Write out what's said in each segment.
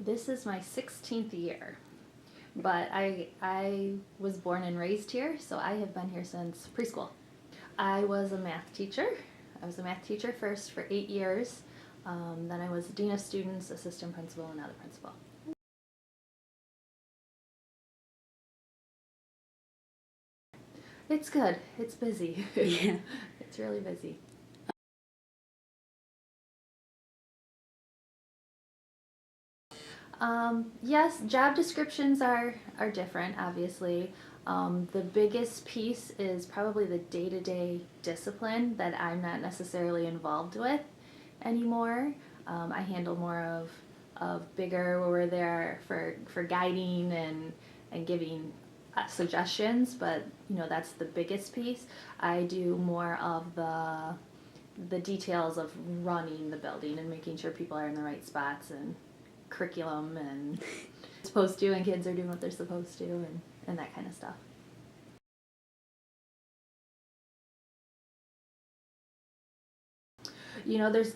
This is my 16th year, but I was born and raised here, so I have been here since preschool. I was a math teacher. I was a math teacher first for 8 years. Then I was dean of students, assistant principal, and now the principal. It's good. It's busy. Yeah. It's really busy. Yes, job descriptions are different, obviously. The biggest piece is probably the day-to-day discipline that I'm not necessarily involved with anymore. I handle more of bigger, where we're there for guiding and giving suggestions, but that's the biggest piece. I do more of the details of running the building and making sure people are in the right spots and curriculum and supposed to, and kids are doing what they're supposed to, and that kind of stuff.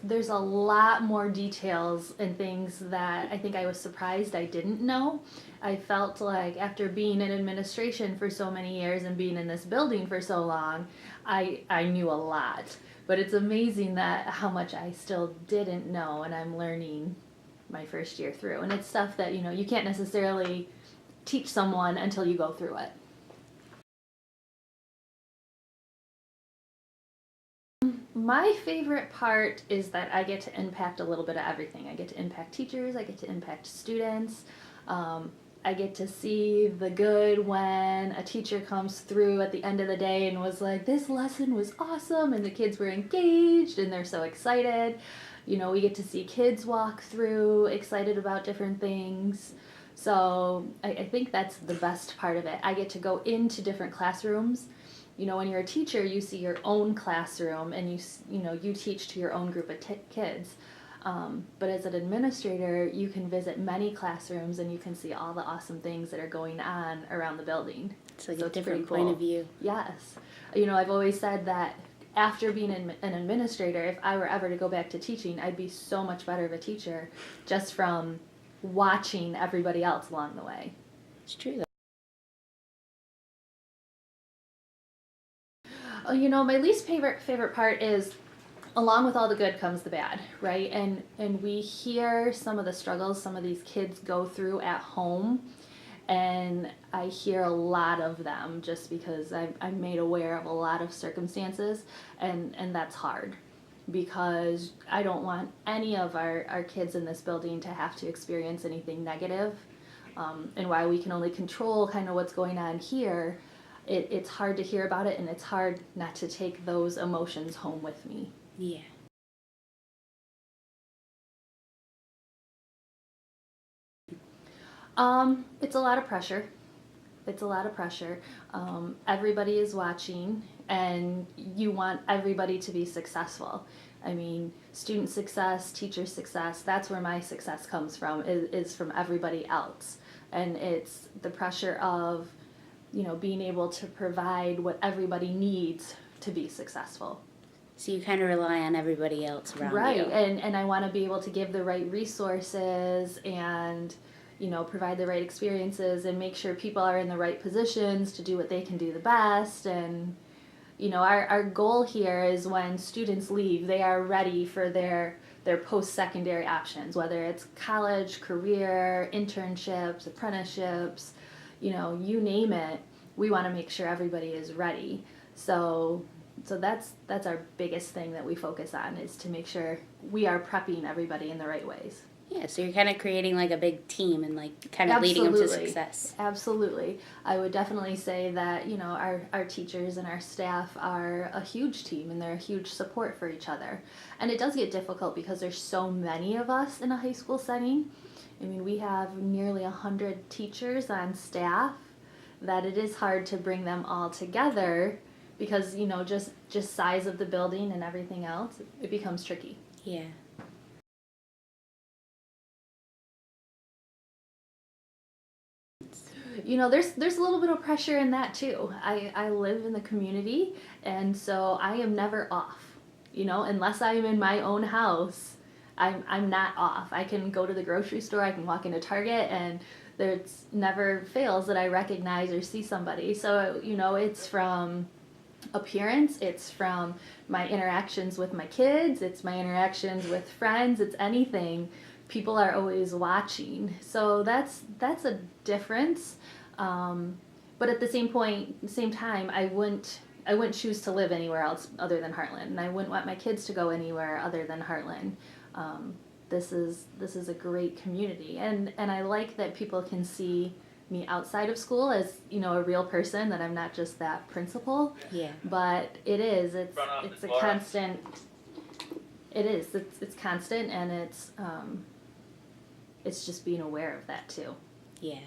There's a lot more details and things that I think I was surprised I didn't know. I felt like after being in administration for so many years and being in this building for so long, I knew a lot. But it's amazing that how much I still didn't know, and I'm learning my first year through. And it's stuff that you can't necessarily teach someone until you go through it. My favorite part is that I get to impact a little bit of everything. I get to impact teachers, I get to impact students. I get to see the good when a teacher comes through at the end of the day and was like, this lesson was awesome, and the kids were engaged and they're so excited. We get to see kids walk through excited about different things. So I think that's the best part of it. I get to go into different classrooms. When you're a teacher, you see your own classroom and you teach to your own group of kids. But as an administrator, you can visit many classrooms and you can see all the awesome things that are going on around the building. It's like So a it's different pretty cool. point of view. Yes. I've always said that after being an administrator, if I were ever to go back to teaching, I'd be so much better of a teacher just from watching everybody else along the way. It's true, though. My least favorite part is, along with all the good comes the bad, right? And we hear some of the struggles some of these kids go through at home, and I hear a lot of them just because I'm made aware of a lot of circumstances, and that's hard because I don't want any of our kids in this building to have to experience anything negative. And while we can only control kind of what's going on here, it's hard to hear about it, and it's hard not to take those emotions home with me. Yeah. It's a lot of pressure. It's a lot of pressure. Everybody is watching, and you want everybody to be successful. I mean, student success, teacher success, that's where my success comes from, is from everybody else. And it's the pressure of, being able to provide what everybody needs to be successful. So you kind of rely on everybody else around Right, you. and I want to be able to give the right resources and provide the right experiences and make sure people are in the right positions to do what they can do the best. And our goal here is when students leave, they are ready for their post-secondary options, whether it's college, career, internships, apprenticeships, you name it. We want to make sure everybody is ready. So that's our biggest thing that we focus on, is to make sure we are prepping everybody in the right ways. Yeah, so you're kind of creating like a big team and like kind of leading them to success. Absolutely. I would definitely say that, our teachers and our staff are a huge team, and they're a huge support for each other. And it does get difficult because there's so many of us in a high school setting. I mean, we have nearly 100 teachers on staff, that it is hard to bring them all together because, just size of the building and everything else, it becomes tricky. Yeah. There's a little bit of pressure in that too. I live in the community, and so I am never off. Unless I am in my own house, I'm not off. I can go to the grocery store, I can walk into Target, and there's never fails that I recognize or see somebody. So, it's from appearance, it's from my interactions with my kids, it's my interactions with friends, it's anything. People are always watching. So that's a difference. But at the same time, I wouldn't choose to live anywhere else other than Heartland, and I wouldn't want my kids to go anywhere other than Heartland. This is a great community, and I like that people can see me outside of school as a real person, that I'm not just that principal. Yeah. But it's a constant. It's constant, and it's just being aware of that too. Yeah.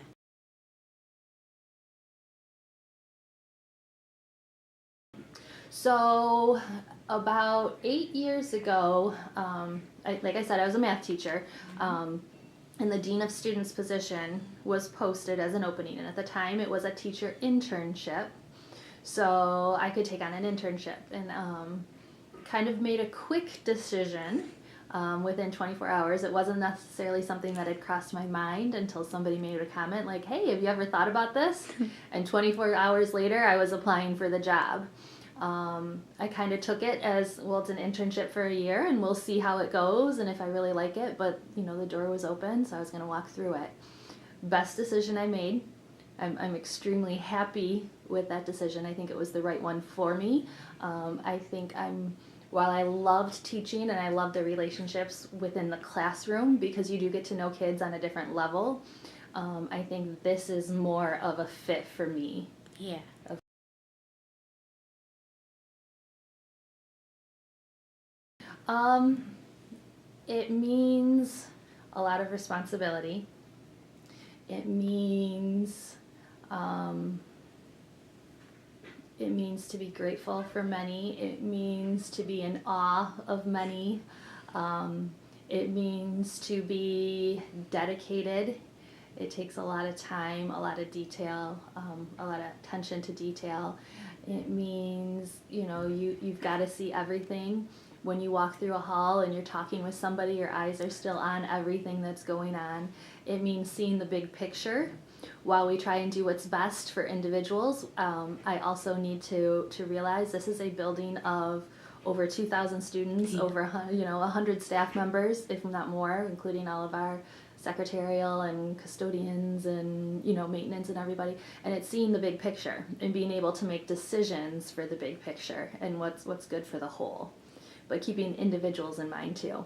So about 8 years ago, like I said, I was a math teacher, and the dean of students position was posted as an opening, and at the time it was a teacher internship, so I could take on an internship, and kind of made a quick decision. Within 24 hours. It wasn't necessarily something that had crossed my mind until somebody made a comment like, hey, have you ever thought about this? And 24 hours later, I was applying for the job. I kind of took it as, well, it's an internship for a year, and we'll see how it goes, and if I really like it, but, the door was open, so I was going to walk through it. Best decision I made. I'm extremely happy with that decision. I think it was the right one for me. I think while I loved teaching and I loved the relationships within the classroom, because you do get to know kids on a different level, I think this is more of a fit for me. Yeah. It means a lot of responsibility. It means to be grateful for many. It means to be in awe of many. It means to be dedicated. It takes a lot of time, a lot of detail, a lot of attention to detail. It means, you've got to see everything. When you walk through a hall and you're talking with somebody, your eyes are still on everything that's going on. It means seeing the big picture. While we try and do what's best for individuals, I also need to realize this is a building of over 2,000 students, over 100 staff members, if not more, including all of our secretarial and custodians and maintenance and everybody. And it's seeing the big picture and being able to make decisions for the big picture and what's good for the whole, but keeping individuals in mind too.